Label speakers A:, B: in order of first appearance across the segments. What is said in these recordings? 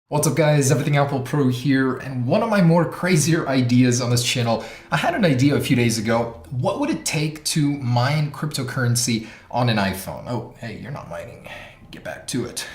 A: What's up guys, Everything Apple Pro here, and one of my more crazier ideas on this channel, I had an idea a few days ago. What would it take to mine cryptocurrency on an iPhone? Oh, hey, you're not mining. Get back to it.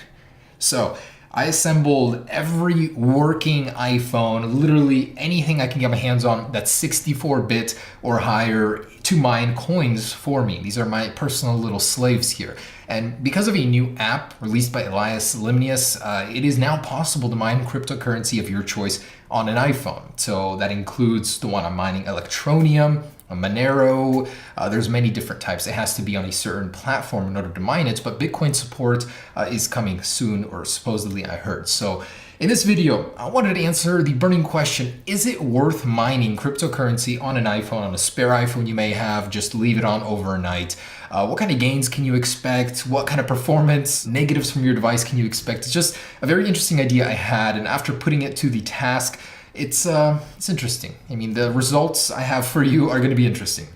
A: So, I assembled every working iPhone, literally anything I can get my hands on that's 64-bit or higher to mine coins for me. These are my personal little slaves here. And because of a new app released by Elias Limnius, it is now possible to mine cryptocurrency of your choice on an iPhone. So that includes the one I'm mining, Electroneum, Monero. There's many different types. It has to be on a certain platform in order to mine it, but Bitcoin support is coming soon, or supposedly I heard. So in this video, I wanted to answer the burning question: is it worth mining cryptocurrency on an iPhone, on a spare iPhone you may have, just leave it on overnight? What kind of gains can you expect? What kind of performance negatives from your device can you expect? It's just a very interesting idea I had, and after putting it to the task, it's interesting. I mean, the results I have for you are going to be interesting.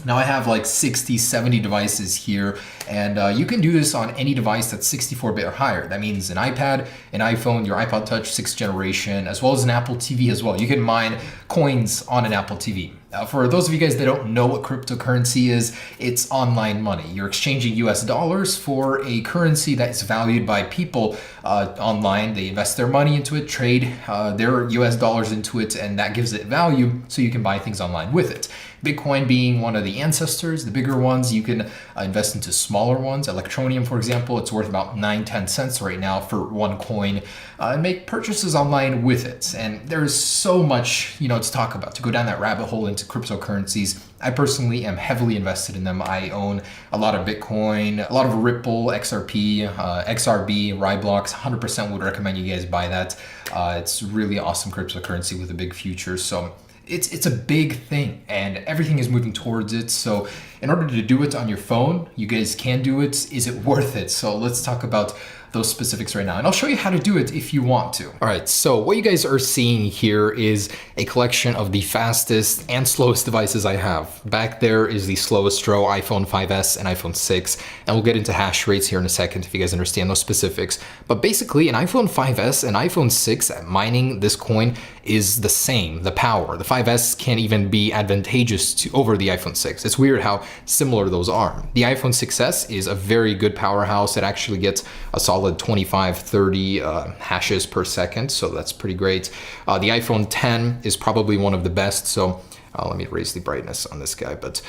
A: Now I have like 60, 70 devices here, and you can do this on any device that's 64-bit or higher. That means an iPad, an iPhone, your iPod Touch 6th generation, as well as an Apple TV as well. You can mine coins on an Apple TV. For those of you guys that don't know what cryptocurrency is, it's online money. You're exchanging US dollars for a currency that is valued by people online. They invest their money into it, trade their US dollars into it, and that gives it value so you can buy things online with it. Bitcoin being one of the ancestors, the bigger ones, you can invest into smaller ones. Electroneum, for example, it's worth about 9-10 cents right now for one coin, and make purchases online with it. And there's so much, to talk about, to go down that rabbit hole into cryptocurrencies. I personally am heavily invested in them. I own a lot of Bitcoin, a lot of Ripple, XRP, XRB, Ryblox. 100% would recommend you guys buy that. It's really awesome cryptocurrency with a big future. So it's a big thing, and everything is moving towards it. So in order to do it on your phone, you guys can do it. Is it worth it? So let's talk about those specifics right now, and I'll show you how to do it if you want to. All right, so what you guys are seeing here is a collection of the fastest and slowest devices I have. Back there is the slowest row, iPhone 5S and iPhone 6, and we'll get into hash rates here in a second if you guys understand those specifics. But basically, an iPhone 5S and iPhone 6 at mining this coin is the same, the power. The 5S can even be advantageous over the iPhone 6. It's weird how similar those are. The iPhone 6S is a very good powerhouse. It actually gets a solid 25, 30 hashes per second, so that's pretty great. The iPhone 10 is probably one of the best, so let me raise the brightness on this guy, but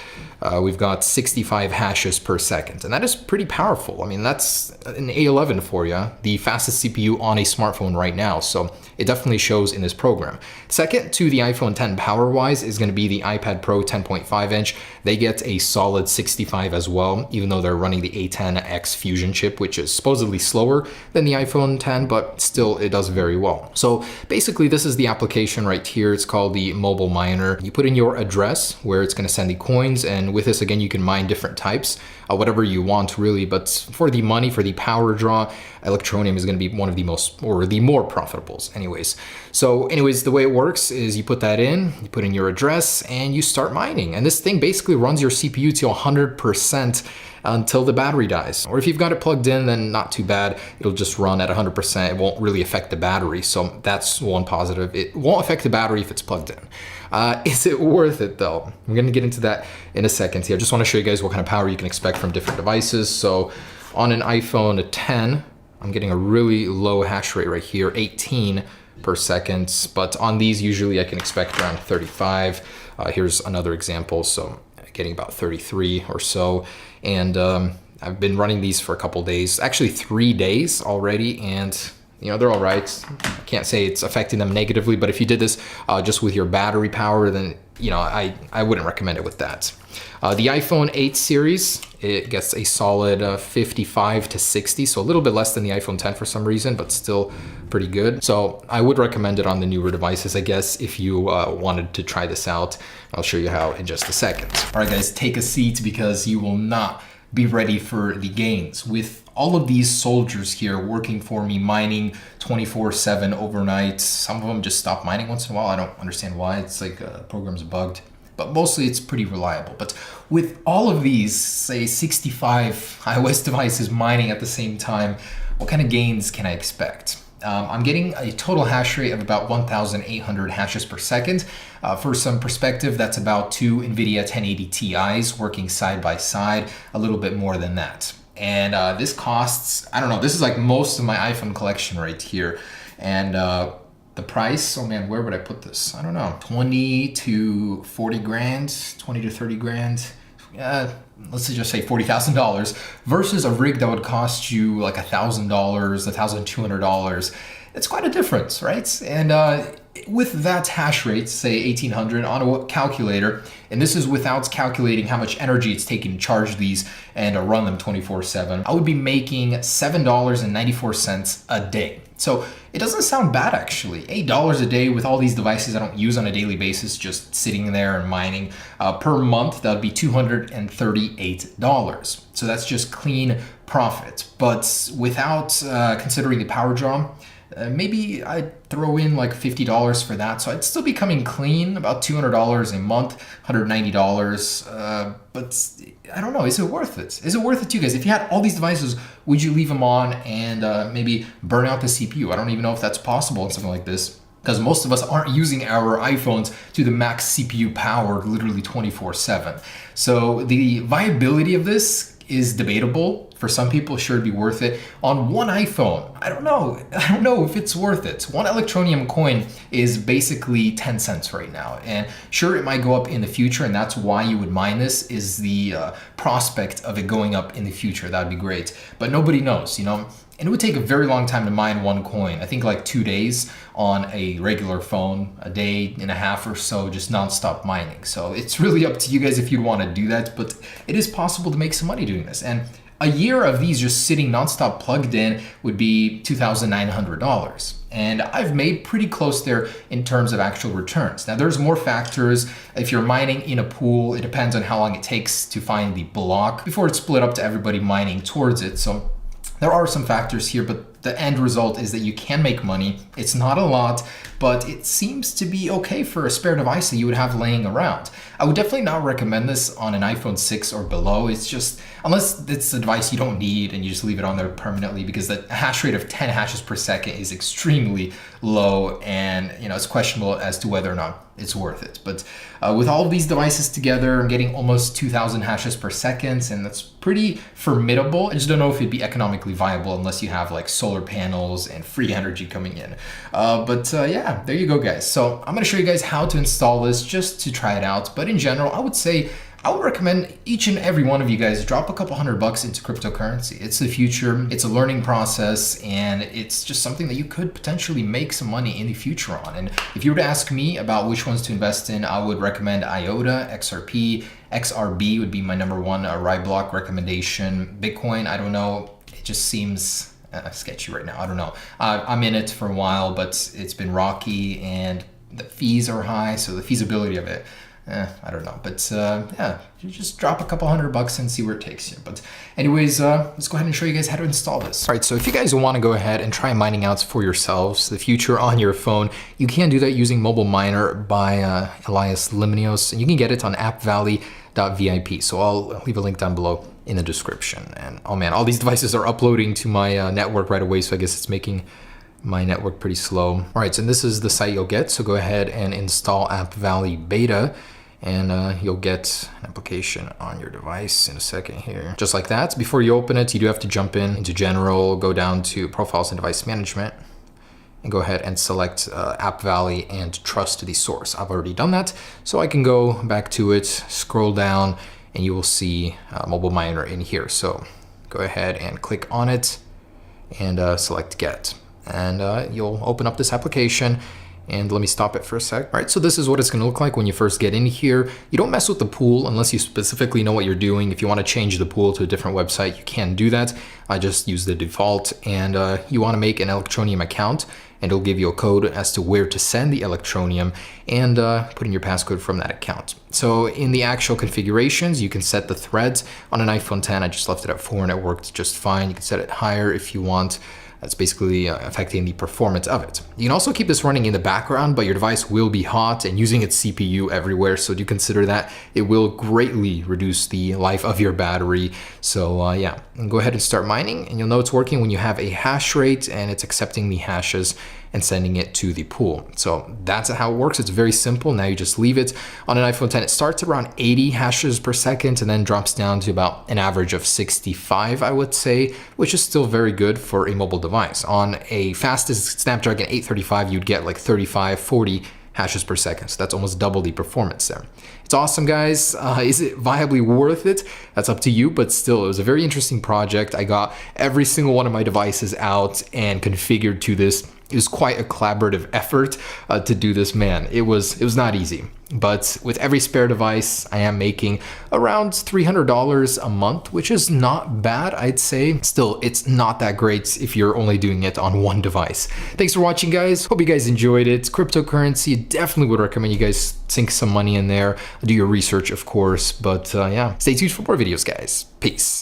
A: we've got 65 hashes per second, and that is pretty powerful. I mean, that's an A11 for you, the fastest CPU on a smartphone right now, so it definitely shows in this program. Second to the iPhone 10 power-wise is going to be the iPad Pro 10.5-inch. They get a solid 65 as well, even though they're running the A10X Fusion chip, which is supposedly slower than the iPhone 10, but still it does very well. So basically, this is the application right here. It's called the Mobile Miner. You put in your address where it's going to send the coins, and with this, again, you can mine different types, whatever you want really, but for the money, for the power draw, Electroneum is going to be one of the most, or the more profitables anyways. So anyways, the way it works is you put that in, you put in your address, and you start mining, and this thing basically runs your CPU to 100% until the battery dies. Or if you've got it plugged in, then not too bad. It'll just run at 100%. It won't really affect the battery. So that's one positive. It won't affect the battery if it's plugged in. Is it worth it though? I'm gonna get into that in a second here. I just wanna show you guys what kind of power you can expect from different devices. So on an iPhone 10, I'm getting a really low hash rate right here, 18 per second. But on these, usually I can expect around 35. Here's another example. So getting about 33 or so. And I've been running these for a couple days, actually 3 days already, and they're all right. I can't say it's affecting them negatively, but if you did this just with your battery power, then I wouldn't recommend it with that. The iPhone 8 series, it gets a solid 55 to 60, so a little bit less than the iPhone 10 for some reason, but still pretty good. So I would recommend it on the newer devices, I guess, if you wanted to try this out. I'll show you how in just a second. All right, guys, take a seat because you will not be ready for the gains. With all of these soldiers here working for me, mining 24/7 overnight, some of them just stop mining once in a while. I don't understand why. It's like program's bugged, but mostly it's pretty reliable. But with all of these, say 65 iOS devices mining at the same time, what kind of gains can I expect? I'm getting a total hash rate of about 1,800 hashes per second. For some perspective, that's about two NVIDIA 1080 Ti's working side by side, a little bit more than that. And this costs, I don't know, this is like most of my iPhone collection right here. And the price, oh man, where would I put this? I don't know, 20 to 40 grand, 20 to 30 grand. Let's just say $40,000 versus a rig that would cost you like $1,000, $1,200. It's quite a difference, right? And with that hash rate, say 1800 on a calculator, and this is without calculating how much energy it's taking to charge these and run them 24/7, I would be making $7.94 a day. So it doesn't sound bad actually. $8 a day with all these devices I don't use on a daily basis, just sitting there and mining. Per month, that would be $238. So that's just clean profit. But without considering the power draw, maybe I'd throw in like $50 for that. So I'd still be coming clean, about $200 a month, $190. But I don't know, is it worth it? Is it worth it to you guys? If you had all these devices, would you leave them on and maybe burn out the CPU? I don't even know if that's possible in something like this, because most of us aren't using our iPhones to the max CPU power literally 24/7. So the viability of this is debatable. For some people, sure, it'd be worth it. On one iPhone, I don't know if it's worth it. One Electronium coin is basically 10 cents right now. And sure, it might go up in the future, and that's why you would mine this, is the prospect of it going up in the future. That'd be great. But nobody knows, you know? And it would take a very long time to mine one coin. I think like 2 days on a regular phone, a day and a half or so, just nonstop mining. So it's really up to you guys if you want to do that, but it is possible to make some money doing this. And a year of these just sitting nonstop plugged in would be $2,900. And I've made pretty close there in terms of actual returns. Now there's more factors. If you're mining in a pool, it depends on how long it takes to find the block before it's split up to everybody mining towards it. So there are some factors here, but the end result is that you can make money. It's not a lot, but it seems to be okay for a spare device that you would have laying around. I would definitely not recommend this on an iPhone 6 or below. It's just, unless it's a device you don't need and you just leave it on there permanently, because the hash rate of 10 hashes per second is extremely low, and you know, it's questionable as to whether or not it's worth it. But with all of these devices together, I'm getting almost 2,000 hashes per second, and that's pretty formidable. I just don't know if it'd be economically viable unless you have like solar panels and free energy coming in. Yeah, there you go, guys. So I'm gonna show you guys how to install this just to try it out. But in general, I would say I would recommend each and every one of you guys drop a couple $100 into cryptocurrency. It's the future, it's a learning process, and it's just something that you could potentially make some money in the future on. And if you were to ask me about which ones to invest in, I would recommend IOTA, XRP, XRB would be my number one Ryblock recommendation. Bitcoin, I don't know, it just seems sketchy right now. I don't know. I'm in it for a while, but it's been rocky and the fees are high, so the feasibility of it, I don't know. But yeah, you just drop a couple $100 and see where it takes you. But anyways, let's go ahead and show you guys how to install this. All right, so if you guys want to go ahead and try mining out for yourselves the future on your phone, you can do that using Mobile Miner by Elias Limnios, and you can get it on appvalley.vip. So I'll leave a link down below in the description. And oh man, all these devices are uploading to my network right away, so I guess it's making my network pretty slow. All right, so this is the site you'll get. So go ahead and install App Valley Beta, and you'll get an application on your device in a second here. Just like that. Before you open it, you do have to jump into General, go down to Profiles and Device Management, and go ahead and select App Valley and trust the source. I've already done that, so I can go back to it, scroll down, and you will see Mobile Miner in here. So go ahead and click on it and select Get. And you'll open up this application, and let me stop it for a sec. All right, so this is what it's gonna look like when you first get in here. You don't mess with the pool unless you specifically know what you're doing. If you wanna change the pool to a different website, you can do that. I just use the default, and you wanna make an Electronium account, and it'll give you a code as to where to send the Electronium, and put in your passcode from that account. So in the actual configurations, you can set the threads. On an iPhone 10, I just left it at 4 and it worked just fine. You can set it higher if you want. That's basically affecting the performance of it. You can also keep this running in the background, but your device will be hot and using its CPU everywhere. So do consider that. It will greatly reduce the life of your battery. So yeah, and go ahead and start mining, and you'll know it's working when you have a hash rate and it's accepting the hashes and sending it to the pool. So that's how it works. It's very simple. Now you just leave it. On an iPhone 10, it starts around 80 hashes per second and then drops down to about an average of 65, I would say, which is still very good for a mobile device. On a fastest Snapdragon 835, you'd get like 35, 40 hashes per second. So that's almost double the performance there. It's awesome, guys. Is it viably worth it? That's up to you, but still, it was a very interesting project. I got every single one of my devices out and configured to this. It was quite a collaborative effort to do this, man. It was not easy. But with every spare device, I am making around $300 a month, which is not bad, I'd say. Still, it's not that great if you're only doing it on one device. Thanks for watching, guys. Hope you guys enjoyed it. Cryptocurrency, definitely would recommend you guys sink some money in there. Do your research, of course. But yeah, stay tuned for more videos, guys. Peace.